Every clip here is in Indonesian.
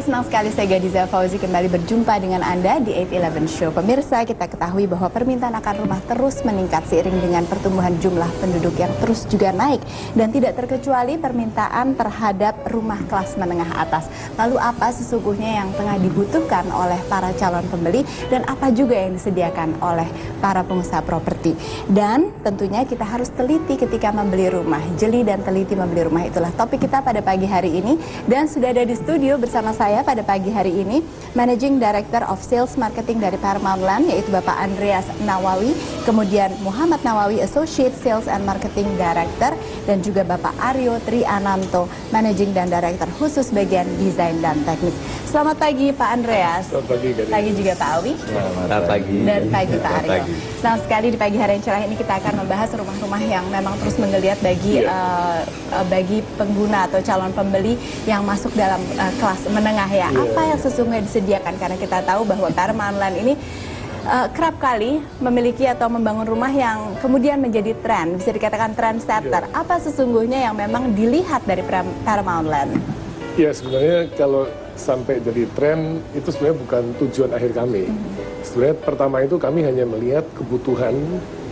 senang sekali saya Gadiza Fauzi kembali berjumpa dengan Anda di 811 Show. Pemirsa, kita ketahui bahwa permintaan akan rumah terus meningkat seiring dengan pertumbuhan jumlah penduduk yang terus juga naik. Dan tidak terkecuali permintaan terhadap rumah kelas menengah atas. Lalu apa sesungguhnya yang tengah dibutuhkan oleh para calon pembeli dan apa juga yang disediakan oleh para pengusaha properti. Dan tentunya kita harus teliti ketika membeli rumah. Jeli dan teliti membeli rumah itulah topik kita pada pagi hari ini. Dan sudah ada di studio bersama saya pada pagi hari ini Managing Director of Sales Marketing dari Paramount Land, yaitu Bapak Andreas Nawawi, kemudian Muhammad Nawawi, Associate Sales and Marketing Director, dan juga Bapak Aryo Triananto, Managing dan Director khusus bagian desain dan teknik. Selamat pagi Pak Andreas. Selamat pagi. Pagi juga Pak Awi. Selamat pagi. Dan pagi Pak Aryo. Senang sekali di pagi hari yang cerah ini kita akan membahas rumah-rumah yang memang terus menggeliat bagi pengguna atau calon pembeli yang masuk dalam kelas menengah ya. Apa yang sesungguhnya disediakan, karena kita tahu bahwa Paramount Land ini kerap kali memiliki atau membangun rumah yang kemudian menjadi tren, bisa dikatakan trendsetter. Apa sesungguhnya yang memang dilihat dari Paramount Land? Ya, sebenarnya kalau sampai jadi tren itu sebenarnya bukan tujuan akhir kami. Sebenarnya pertama itu kami hanya melihat kebutuhan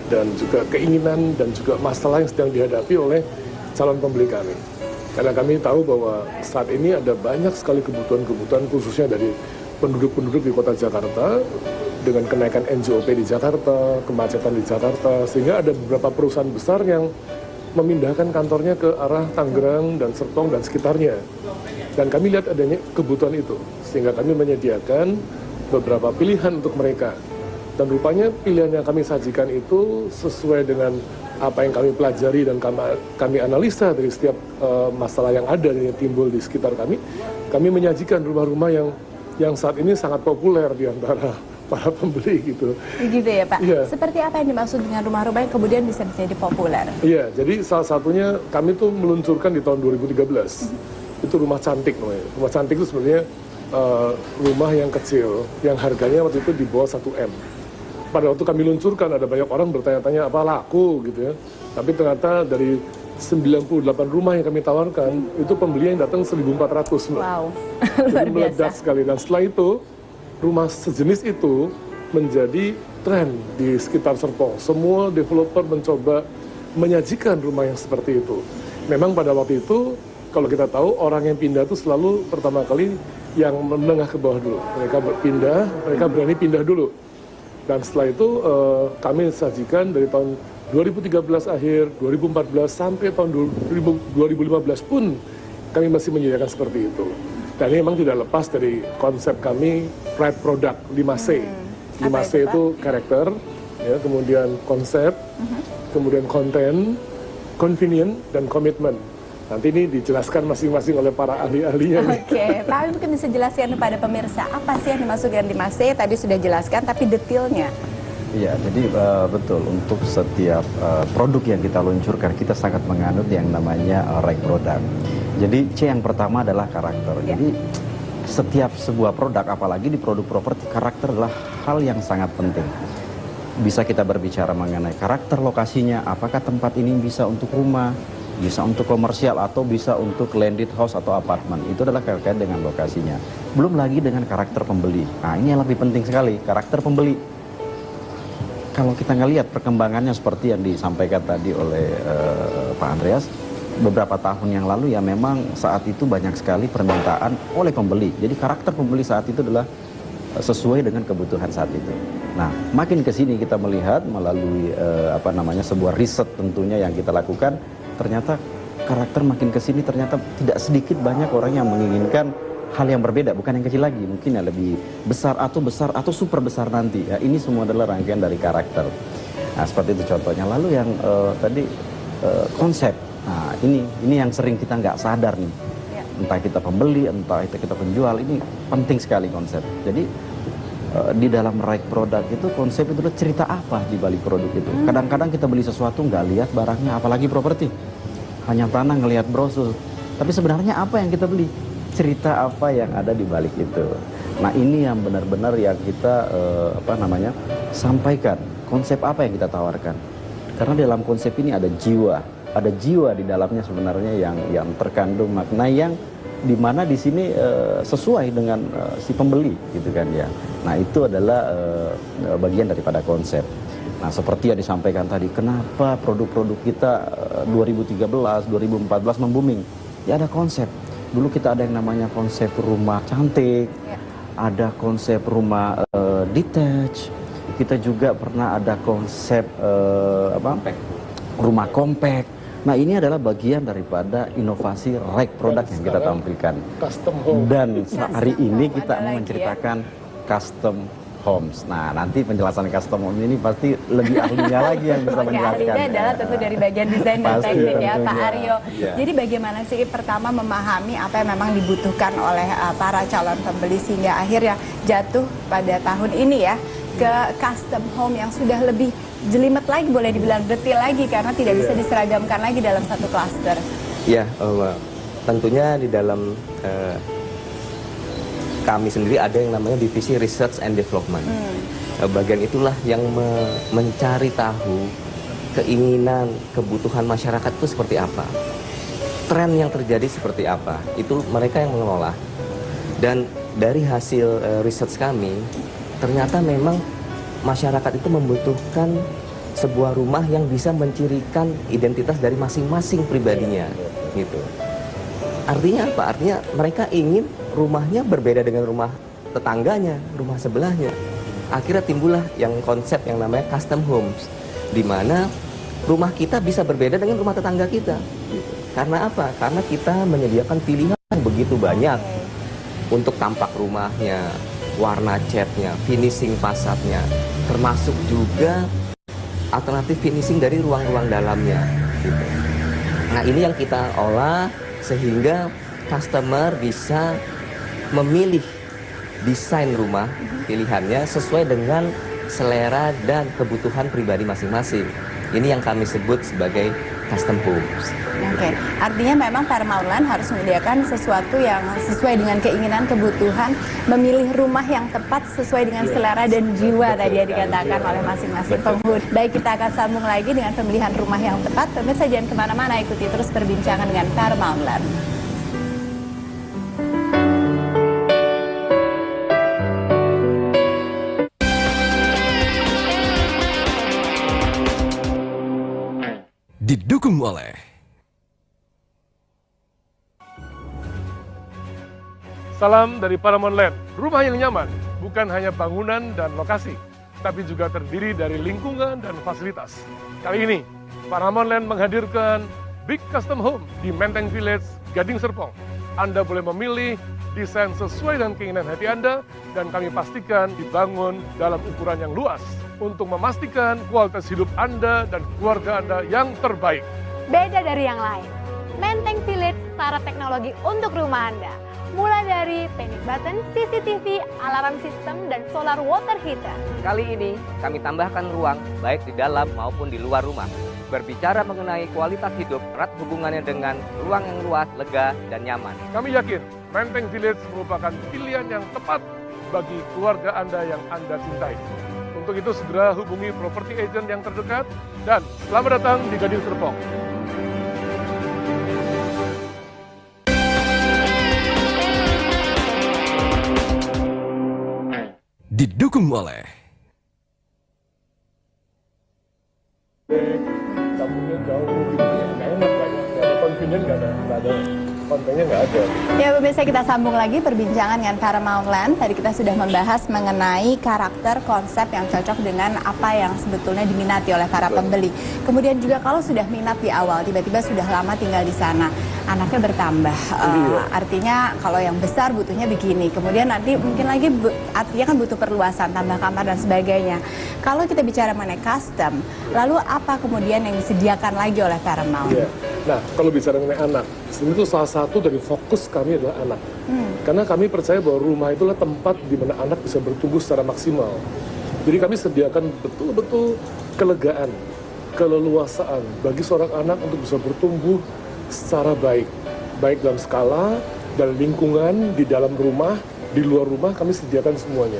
dan juga keinginan dan juga masalah yang sedang dihadapi oleh calon pembeli kami. Karena kami tahu bahwa saat ini ada banyak sekali kebutuhan-kebutuhan khususnya dari penduduk-penduduk di kota Jakarta dengan kenaikan NJOP di Jakarta, kemacetan di Jakarta, sehingga ada beberapa perusahaan besar yang memindahkan kantornya ke arah Tangerang dan Serpong dan sekitarnya. Dan kami lihat adanya kebutuhan itu, sehingga kami menyediakan beberapa pilihan untuk mereka. Dan rupanya pilihan yang kami sajikan itu sesuai dengan apa yang kami pelajari dan kami analisa dari setiap masalah yang ada yang timbul di sekitar kami. Kami menyajikan rumah-rumah yang saat ini sangat populer di antara para pembeli gitu. Begitu ya Pak? Iya. Seperti apa yang dimaksud dengan rumah-rumah yang kemudian bisa menjadi populer? Iya, jadi salah satunya kami tuh meluncurkan di tahun 2013. Itu rumah cantik namanya. Rumah cantik itu sebenarnya rumah yang kecil, yang harganya waktu itu di bawah 1M. Pada waktu kami luncurkan ada banyak orang bertanya-tanya apa laku gitu ya. Tapi ternyata dari 98 rumah yang kami tawarkan, itu pembeli yang datang 1.400. Wow, luar biasa. Meledak sekali. Dan setelah itu, rumah sejenis itu menjadi tren di sekitar Serpong. Semua developer mencoba menyajikan rumah yang seperti itu. Memang pada waktu itu, kalau kita tahu orang yang pindah itu selalu pertama kali yang menengah ke bawah dulu. Mereka berpindah, mereka berani pindah dulu. Dan setelah itu kami sajikan dari tahun 2013 akhir, 2014 sampai tahun 2015 pun kami masih menyediakan seperti itu. Dan ini memang tidak lepas dari konsep kami Pride Product 5C. 5C itu karakter, ya, kemudian konsep, kemudian konten, convenient, dan komitmen. Nanti ini dijelaskan masing-masing oleh para ahli-ahlinya. Oke, Pak Awi mungkin bisa jelaskan kepada pemirsa apa sih yang dimaksud dengan 5C? Tadi sudah jelaskan, tapi detailnya. Iya, jadi betul untuk setiap produk yang kita luncurkan kita sangat menganut yang namanya right product. Jadi C yang pertama adalah karakter. Ya. Jadi setiap sebuah produk, apalagi di produk properti, karakter adalah hal yang sangat penting. Bisa kita berbicara mengenai karakter lokasinya, apakah tempat ini bisa untuk rumah, bisa untuk komersial, atau bisa untuk landed house atau apartemen. Itu adalah terkait dengan lokasinya. Belum lagi dengan karakter pembeli. Nah, ini yang lebih penting sekali, karakter pembeli. Kalau kita ngelihat perkembangannya seperti yang disampaikan tadi oleh Pak Andreas, beberapa tahun yang lalu ya memang saat itu banyak sekali permintaan oleh pembeli. Jadi karakter pembeli saat itu adalah sesuai dengan kebutuhan saat itu. Nah, makin ke sini kita melihat melalui sebuah riset tentunya yang kita lakukan, ternyata karakter makin ke sini ternyata tidak sedikit banyak orang yang menginginkan hal yang berbeda, bukan yang kecil lagi, mungkin yang lebih besar atau super besar nanti. Ya, ini semua adalah rangkaian dari karakter. Nah, seperti itu contohnya. Lalu yang tadi konsep. Nah, ini yang sering kita nggak sadar nih. Entah kita pembeli, entah itu kita penjual, ini penting sekali konsep. Jadi di dalam right product itu konsep itu adalah cerita apa di balik produk itu. Kadang-kadang kita beli sesuatu nggak lihat barangnya, apalagi properti. Hanya tanah ngelihat brosur. Tapi sebenarnya apa yang kita beli? Cerita apa yang ada di balik itu. Nah, ini yang benar-benar yang kita sampaikan. Konsep apa yang kita tawarkan? Karena dalam konsep ini ada jiwa di dalamnya sebenarnya yang terkandung makna yang di mana di sini sesuai dengan si pembeli gitu kan ya. Nah itu adalah bagian daripada konsep. Nah seperti yang disampaikan tadi, kenapa produk-produk kita 2013, 2014 membuming? Ya ada konsep. Dulu kita ada yang namanya konsep rumah cantik, ada konsep rumah detached. Kita juga pernah ada konsep rumah compact. Nah ini adalah bagian daripada inovasi rack produk yang kita tampilkan. Custom home. Dan hari ini kita menceritakan custom homes. Nah nanti penjelasan custom home ini pasti lebih ahlinya lagi yang bisa menjelaskan. Ahlinya adalah tentu dari bagian desain dan Pasti, teknik ya tentunya. Pak Aryo. Ya. Jadi bagaimana sih pertama memahami apa yang memang dibutuhkan oleh para calon pembeli sehingga akhirnya jatuh pada tahun ini ya ke custom home yang sudah lebih jelimet lagi, boleh dibilang detail lagi karena tidak bisa diseragamkan lagi dalam satu klaster. Ya, tentunya di dalam kami sendiri ada yang namanya divisi research and development. Bagian itulah yang mencari tahu keinginan, kebutuhan masyarakat itu seperti apa, tren yang terjadi seperti apa, itu mereka yang mengelola. Dan dari hasil research kami, ternyata memang masyarakat itu membutuhkan sebuah rumah yang bisa mencirikan identitas dari masing-masing pribadinya, gitu. Artinya apa? Artinya mereka ingin rumahnya berbeda dengan rumah tetangganya, rumah sebelahnya. Akhirnya timbullah yang konsep yang namanya custom homes, di mana rumah kita bisa berbeda dengan rumah tetangga kita. Gitu. Karena apa? Karena kita menyediakan pilihan begitu banyak untuk tampak rumahnya, warna catnya, finishing fasadnya, termasuk juga alternatif finishing dari ruang-ruang dalamnya. Gitu. Nah ini yang kita olah sehingga customer bisa memilih desain rumah pilihannya sesuai dengan selera dan kebutuhan pribadi masing-masing. Ini yang kami sebut sebagai custom homes. Oke, artinya memang Paramount harus menyediakan sesuatu yang sesuai dengan keinginan, kebutuhan, memilih rumah yang tepat sesuai dengan selera dan jiwa tadi yang dikatakan oleh masing-masing penghuni. Baik, kita akan sambung lagi dengan pemilihan rumah yang tepat. Pemirsa jangan kemana-mana, ikuti terus perbincangan dengan Paramount. Didukung oleh Salam dari Paramount Land, rumah yang nyaman, bukan hanya bangunan dan lokasi, tapi juga terdiri dari lingkungan dan fasilitas. Kali ini, Paramount Land menghadirkan Big Custom Home di Menteng Village, Gading Serpong. Anda boleh memilih desain sesuai dengan keinginan hati Anda, dan kami pastikan dibangun dalam ukuran yang luas untuk memastikan kualitas hidup Anda dan keluarga Anda yang terbaik. Beda dari yang lain, Menteng Village syarat teknologi untuk rumah Anda. Mulai dari panic button, CCTV, alarm system, dan solar water heater. Kali ini kami tambahkan ruang baik di dalam maupun di luar rumah. Berbicara mengenai kualitas hidup, erat hubungannya dengan ruang yang luas, lega, dan nyaman. Kami yakin Menteng Village merupakan pilihan yang tepat bagi keluarga Anda yang Anda cintai. Untuk itu segera hubungi property agent yang terdekat dan selamat datang di Gading Serpong. didukung oleh kampungnya jauh gitu ya, nggak enak lah ya, nggak ada convenient, nggak ada kontennya, nggak ada. Ya pemirsa, kita sambung lagi perbincangan dengan Paramount Land. Tadi kita sudah membahas mengenai karakter konsep yang cocok dengan apa yang sebetulnya diminati oleh para pembeli. Kemudian juga kalau sudah minat di awal, tiba-tiba sudah lama tinggal di sana, anaknya bertambah. Artinya kalau yang besar butuhnya begini, kemudian nanti mungkin lagi artinya kan butuh perluasan, tambah kamar dan sebagainya. Kalau kita bicara mengenai custom, lalu apa kemudian yang disediakan lagi oleh Paramount? Ya. Nah, kalau bicara mengenai anak, sebenarnya itu salah satu dari fokus kami adalah anak. Karena kami percaya bahwa rumah itulah tempat di mana anak bisa bertumbuh secara maksimal. Jadi kami sediakan betul-betul kelegaan, keleluasaan bagi seorang anak untuk bisa bertumbuh secara baik. Baik dalam skala, dalam lingkungan, di dalam rumah, di luar rumah, kami sediakan semuanya.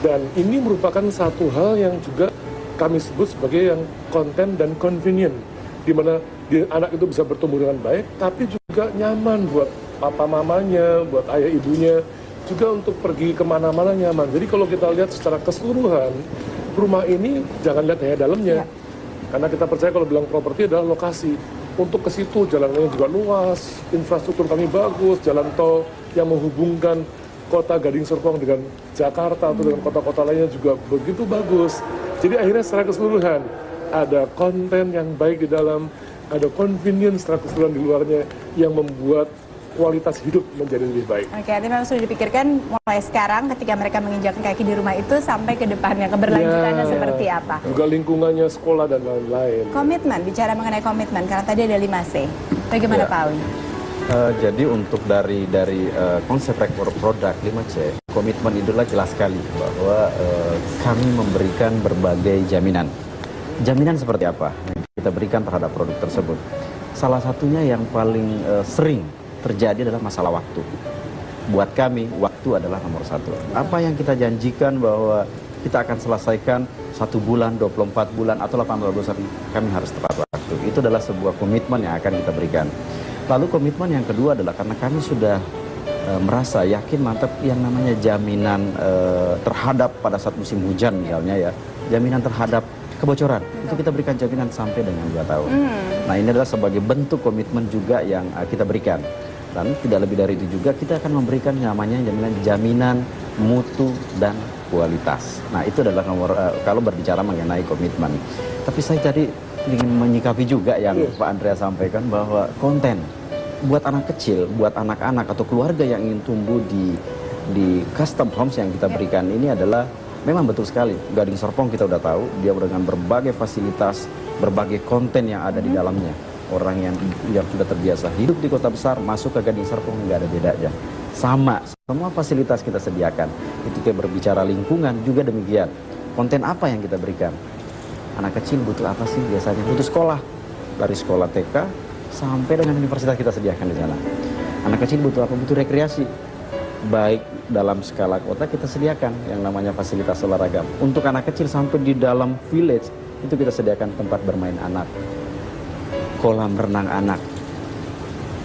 Dan ini merupakan satu hal yang juga kami sebut sebagai yang konten dan convenient, di mana anak itu bisa bertumbuh dengan baik, tapi juga nyaman buat papa mamanya, buat ayah ibunya, juga untuk pergi kemana-mana nyaman. Jadi kalau kita lihat secara keseluruhan, rumah ini jangan lihat hanya dalamnya. Karena kita percaya kalau bilang properti adalah lokasi. Untuk ke situ jalannya juga luas, infrastruktur kami bagus, jalan tol yang menghubungkan kota Gading Serpong dengan Jakarta atau dengan kota-kota lainnya juga begitu bagus. Jadi akhirnya secara keseluruhan ada konten yang baik di dalam, ada convenience secara keseluruhan di luarnya yang membuat kualitas hidup menjadi lebih baik. Oke, artinya memang sudah dipikirkan mulai sekarang ketika mereka menginjakkan kaki di rumah itu sampai ke depannya, keberlanjutannya seperti apa. Juga lingkungannya, sekolah, dan lain-lain. Komitmen, bicara mengenai komitmen, karena tadi ada 5C. Bagaimana Pak Awi? Jadi untuk dari konsep rekor produk 5C, komitmen itulah jelas sekali bahwa kami memberikan berbagai jaminan. Jaminan seperti apa yang kita berikan terhadap produk tersebut? Salah satunya yang paling sering terjadi adalah masalah waktu. Buat kami, waktu adalah nomor satu. Apa yang kita janjikan bahwa kita akan selesaikan 1 bulan, 24 bulan, atau 18 bulan, kami harus tepat waktu. Itu adalah sebuah komitmen yang akan kita berikan. Lalu komitmen yang kedua adalah karena kami sudah merasa yakin mantap yang namanya jaminan terhadap pada saat musim hujan misalnya ya, jaminan terhadap kebocoran, itu kita berikan jaminan sampai dengan 2 tahun. Nah ini adalah sebagai bentuk komitmen juga yang kita berikan. Dan tidak lebih dari itu juga kita akan memberikan namanya jaminan mutu dan kualitas. Nah itu adalah nomor kalau berbicara mengenai komitmen. Tapi saya tadi ingin menyikapi juga yang Pak Andrea sampaikan bahwa konten buat anak kecil, buat anak-anak atau keluarga yang ingin tumbuh di custom homes yang kita berikan ini adalah memang betul sekali. Gading Serpong kita udah tahu dia dengan berbagai fasilitas, berbagai konten yang ada di dalamnya. Orang yang sudah terbiasa hidup di kota besar masuk ke Gading Serpong nggak ada bedanya. Sama, semua fasilitas kita sediakan. Itu kayak berbicara lingkungan juga demikian. Konten apa yang kita berikan? Anak kecil butuh apa sih biasanya? Butuh sekolah. Dari sekolah TK sampai dengan universitas kita sediakan di sana. Anak kecil butuh apa? Butuh rekreasi. Baik dalam skala kota kita sediakan yang namanya fasilitas olahraga. Untuk anak kecil sampai di dalam village itu kita sediakan tempat bermain anak, kolam renang anak.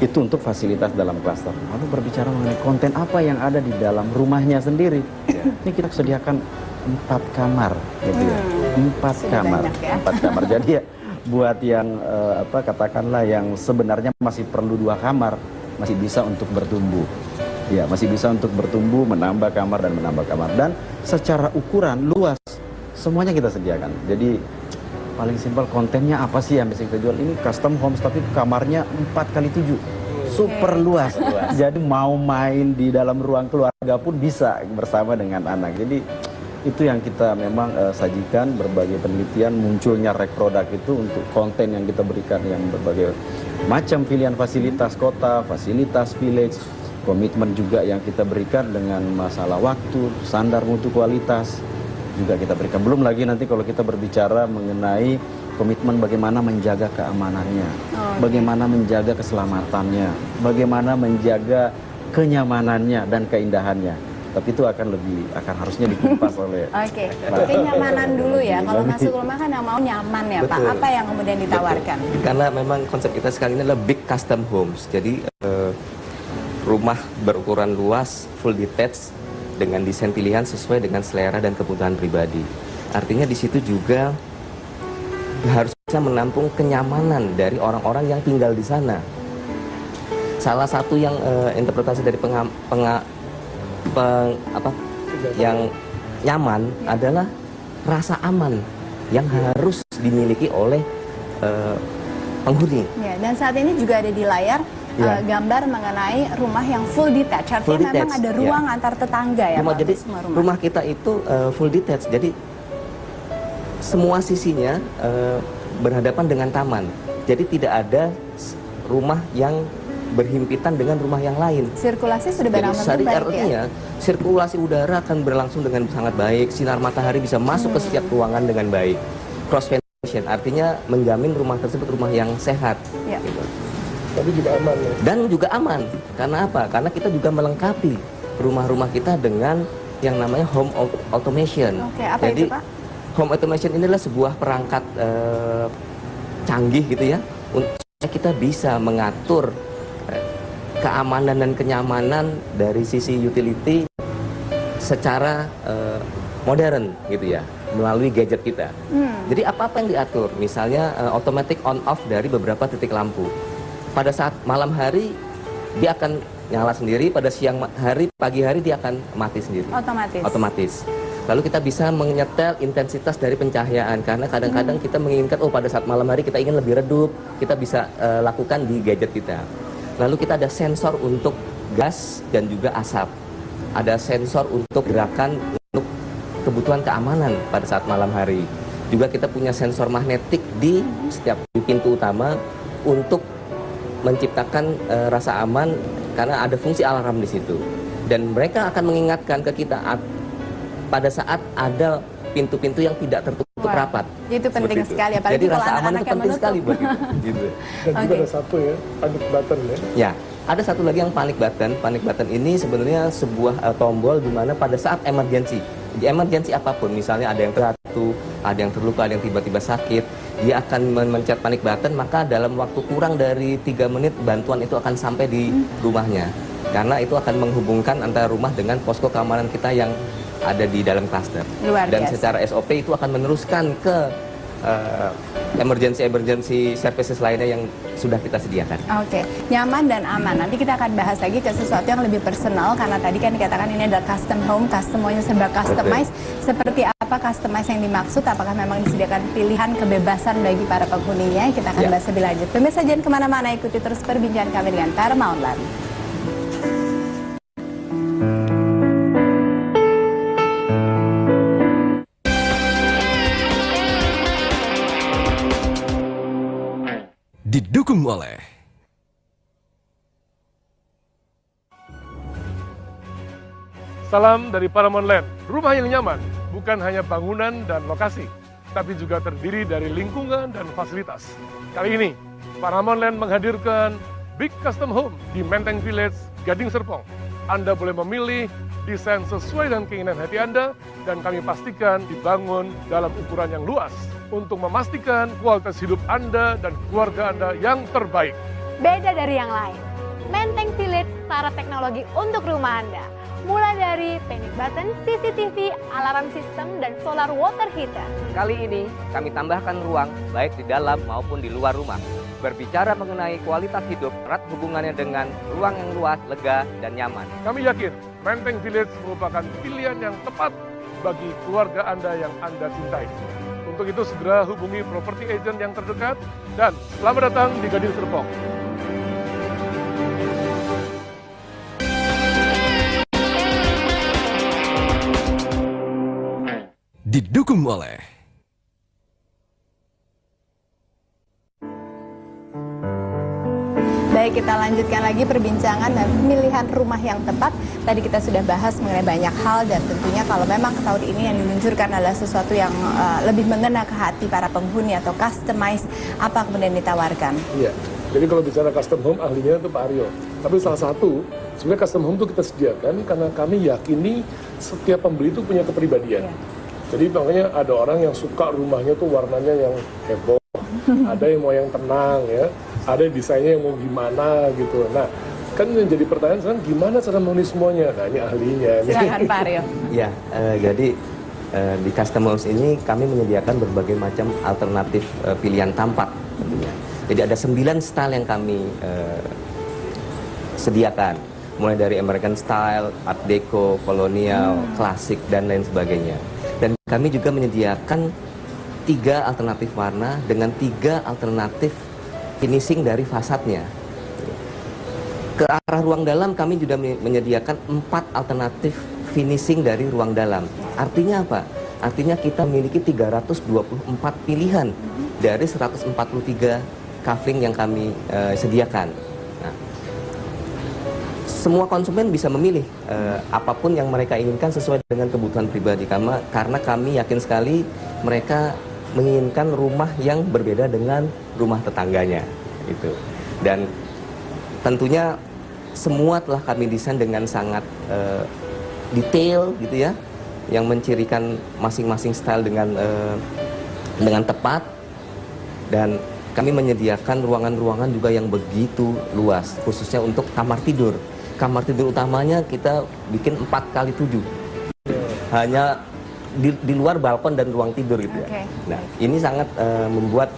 Itu untuk fasilitas dalam klaster. Lalu berbicara mengenai konten apa yang ada di dalam rumahnya sendiri. Ini kita sediakan 4 kamar gitu ya. 4 kamar. Ya? 4 kamar. Jadi ya buat yang katakanlah yang sebenarnya masih perlu 2 kamar, masih bisa untuk bertumbuh. Ya, masih bisa untuk bertumbuh, menambah kamar dan menambah kamar. Dan secara ukuran luas semuanya kita sediakan. Jadi paling simpel kontennya apa sih yang bisa kita jual? Ini custom homes tapi kamarnya 4x7. Super luas. Jadi mau main di dalam ruang keluarga pun bisa bersama dengan anak. Jadi itu yang kita memang sajikan, berbagai penelitian munculnya rek produk itu untuk konten yang kita berikan yang berbagai macam pilihan fasilitas kota, fasilitas village. Komitmen juga yang kita berikan dengan masalah waktu, standar mutu kualitas juga kita berikan. Belum lagi nanti kalau kita berbicara mengenai komitmen bagaimana menjaga keamanannya, bagaimana menjaga keselamatannya, bagaimana menjaga kenyamanannya dan keindahannya. Tapi itu akan harusnya dikumpas oleh. Oke, kenyamanan dulu ya. Kalau masuk rumah kan yang mau nyaman ya Pak. Apa yang kemudian ditawarkan? Betul. Karena memang konsep kita sekali ini adalah big custom homes. Jadi rumah berukuran luas, full detached dengan desain pilihan sesuai dengan selera dan kebutuhan pribadi. Artinya di situ juga harus bisa menampung kenyamanan dari orang-orang yang tinggal di sana. Salah satu yang interpretasi dari yang nyaman adalah rasa aman yang harus dimiliki oleh penghuni. Ya, dan saat ini juga ada di layar gambar mengenai rumah yang full detached. Artinya memang ada ruang antar tetangga ya Pak? Jadi rumah kita itu full detached. Jadi semua sisinya berhadapan dengan taman. Jadi tidak ada rumah yang berhimpitan dengan rumah yang lain. Sirkulasi sudah benar-benar baik artinya, ya? Sirkulasi udara akan berlangsung dengan sangat baik. Sinar matahari bisa masuk ke setiap ruangan dengan baik. Cross ventilation artinya menjamin rumah tersebut rumah yang sehat. Ya. Gitu. Tapi juga aman ya? Dan juga aman. Karena apa? Karena kita juga melengkapi rumah-rumah kita dengan yang namanya home automation. Oke, apa Jadi, itu Pak? Home automation ini adalah sebuah perangkat canggih gitu ya. Untuk kita bisa mengatur keamanan dan kenyamanan dari sisi utility secara modern gitu ya, melalui gadget kita. Jadi apa-apa yang diatur, misalnya automatic on off dari beberapa titik lampu. Pada saat malam hari dia akan nyala sendiri, pada siang hari, pagi hari dia akan mati sendiri. Otomatis. Lalu kita bisa menyetel intensitas dari pencahayaan, karena kadang-kadang kita menginginkan, oh pada saat malam hari kita ingin lebih redup, kita bisa lakukan di gadget kita. Lalu kita ada sensor untuk gas dan juga asap. Ada sensor untuk gerakan, untuk kebutuhan keamanan pada saat malam hari. Juga kita punya sensor magnetik di setiap pintu utama untuk menciptakan rasa aman, karena ada fungsi alarm di situ. Dan mereka akan mengingatkan ke kita pada saat ada pintu-pintu yang tidak tertutup rapat. Itu penting sekali, apalagi jadi kalau rasa aman itu penting sekali buat kita. Gitu. Dan juga ada satu ya, panic button ya. Ya, ada satu lagi yang panic button. Panic button ini sebenarnya sebuah tombol di mana pada saat emergency, di emergency apapun, misalnya ada yang terjatuh, ada yang terluka, ada yang tiba-tiba sakit, dia akan mencet panic button, maka dalam waktu kurang dari 3 menit bantuan itu akan sampai di rumahnya. Karena itu akan menghubungkan antara rumah dengan posko keamanan kita yang ada di dalam klaster. Dan secara SOP itu akan meneruskan ke emergency services lainnya yang sudah kita sediakan. Oke, nyaman dan aman. Nanti kita akan bahas lagi ke sesuatu yang lebih personal, karena tadi kan dikatakan ini adalah custom home, semuanya serba customize. Seperti apa customize yang dimaksud? Apakah memang disediakan pilihan kebebasan bagi para penghuninya? Kita akan bahas lebih lanjut. Pemirsa jangan kemana-mana, ikuti terus perbincangan kami dengan Paramount Land. Didukung oleh Salam dari Paramount Land, rumah yang nyaman bukan hanya bangunan dan lokasi, tapi juga terdiri dari lingkungan dan fasilitas. Kali ini, Paramount Land menghadirkan Big Custom Home di Menteng Village, Gading Serpong. Anda boleh memilih desain sesuai dengan keinginan hati Anda, dan kami pastikan dibangun dalam ukuran yang luas untuk memastikan kualitas hidup Anda dan keluarga Anda yang terbaik. Beda dari yang lain, Menteng Village syarat teknologi untuk rumah Anda. Mulai dari panic button, CCTV, alarm system, dan solar water heater. Kali ini kami tambahkan ruang baik di dalam maupun di luar rumah. Berbicara mengenai kualitas hidup, erat hubungannya dengan ruang yang luas, lega, dan nyaman. Kami yakin Menteng Village merupakan pilihan yang tepat bagi keluarga Anda yang Anda cintai. Untuk itu segera hubungi property agent yang terdekat, dan selamat datang di Gading Serpong. didukung oleh Baik, kita lanjutkan lagi perbincangan dan pemilihan rumah yang tepat. Tadi kita sudah bahas mengenai banyak hal, dan tentunya kalau memang tahun ini yang diluncurkan adalah sesuatu yang lebih mengena ke hati para penghuni atau customize, apa kemudian ditawarkan? Iya, jadi kalau bicara custom home, ahlinya itu Pak Aryo. Tapi salah satu, sebenarnya custom home itu kita sediakan karena kami yakini setiap pembeli itu punya kepribadian. Iya. Jadi makanya ada orang yang suka rumahnya tuh warnanya yang heboh, ada yang mau yang tenang ya, ada desainnya yang mau gimana gitu. Nah, kan yang jadi pertanyaan sekarang gimana cara memenuhi semuanya? Nah, ini ahlinya. Silakan Pak Aryo. Ya, jadi di custom house ini kami menyediakan berbagai macam alternatif pilihan tampak tentunya. Jadi ada 9 style yang kami sediakan, mulai dari American style, Art Deco, kolonial, klasik, dan lain sebagainya. Dan kami juga menyediakan 3 alternatif warna dengan 3 alternatif finishing dari fasadnya. Ke arah ruang dalam kami juga menyediakan 4 alternatif finishing dari ruang dalam. Artinya apa? Artinya kita memiliki 324 pilihan dari 143 covering yang kami sediakan. Nah, semua konsumen bisa memilih apapun yang mereka inginkan sesuai dengan kebutuhan pribadi, karena kami yakin sekali mereka menginginkan rumah yang berbeda dengan rumah tetangganya gitu. Dan tentunya semua telah kami desain dengan sangat detail gitu ya, yang mencirikan masing-masing style dengan tepat. Dan Kami menyediakan ruangan-ruangan juga yang begitu luas, khususnya untuk kamar tidur. Kamar tidur utamanya kita bikin 4x7. Hanya di luar balkon dan ruang tidur gitu ya. Nah, ini sangat membuat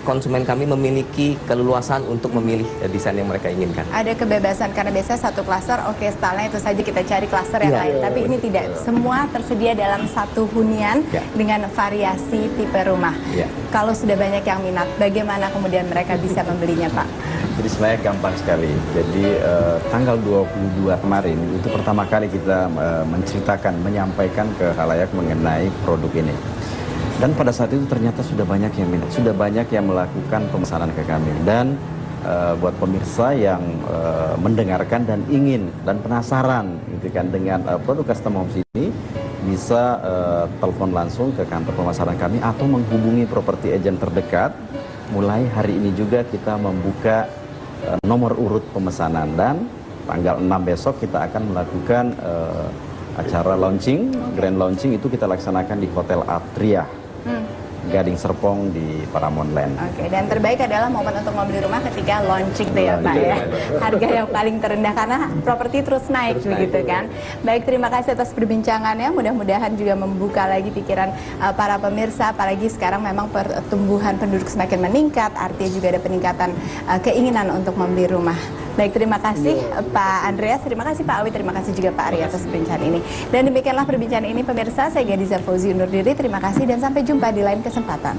konsumen kami memiliki keleluasan untuk memilih desain yang mereka inginkan. Ada kebebasan karena biasanya satu klaster, oke, stylenya itu saja, kita cari klaster yang lain. Tapi ini tidak, semua tersedia dalam satu hunian dengan variasi tipe rumah. Kalau sudah banyak yang minat, bagaimana kemudian mereka bisa membelinya, Pak? Jadi sebenarnya gampang sekali. Jadi tanggal 22 kemarin itu pertama kali kita menyampaikan ke khalayak mengenai produk ini. Dan pada saat itu ternyata sudah banyak yang minat, sudah banyak yang melakukan pemesanan ke kami. Dan buat pemirsa yang mendengarkan dan ingin dan penasaran gitu kan dengan produk custom homes ini, bisa telepon langsung ke kantor pemasaran kami atau menghubungi property agent terdekat. Mulai hari ini juga kita membuka nomor urut pemesanan, dan tanggal 6 besok kita akan melakukan acara launching, grand launching itu kita laksanakan di Hotel Atria Gading Serpong di Paramount Land. Oke, dan terbaik adalah momen untuk membeli rumah ketika launching tuh ya Pak ya. Harga yang paling terendah karena properti terus naik begitu kan. Baik, terima kasih atas perbincangannya. Mudah-mudahan juga membuka lagi pikiran para pemirsa, apalagi sekarang memang pertumbuhan penduduk semakin meningkat, artinya juga ada peningkatan keinginan untuk membeli rumah. Baik, terima kasih Pak Andreas, terima kasih Pak Awi, terima kasih juga Pak Ari atas perbincangan ini. Dan demikianlah perbincangan ini pemirsa, saya Gadiza Fauzi undur diri, terima kasih dan sampai jumpa di lain kesempatan.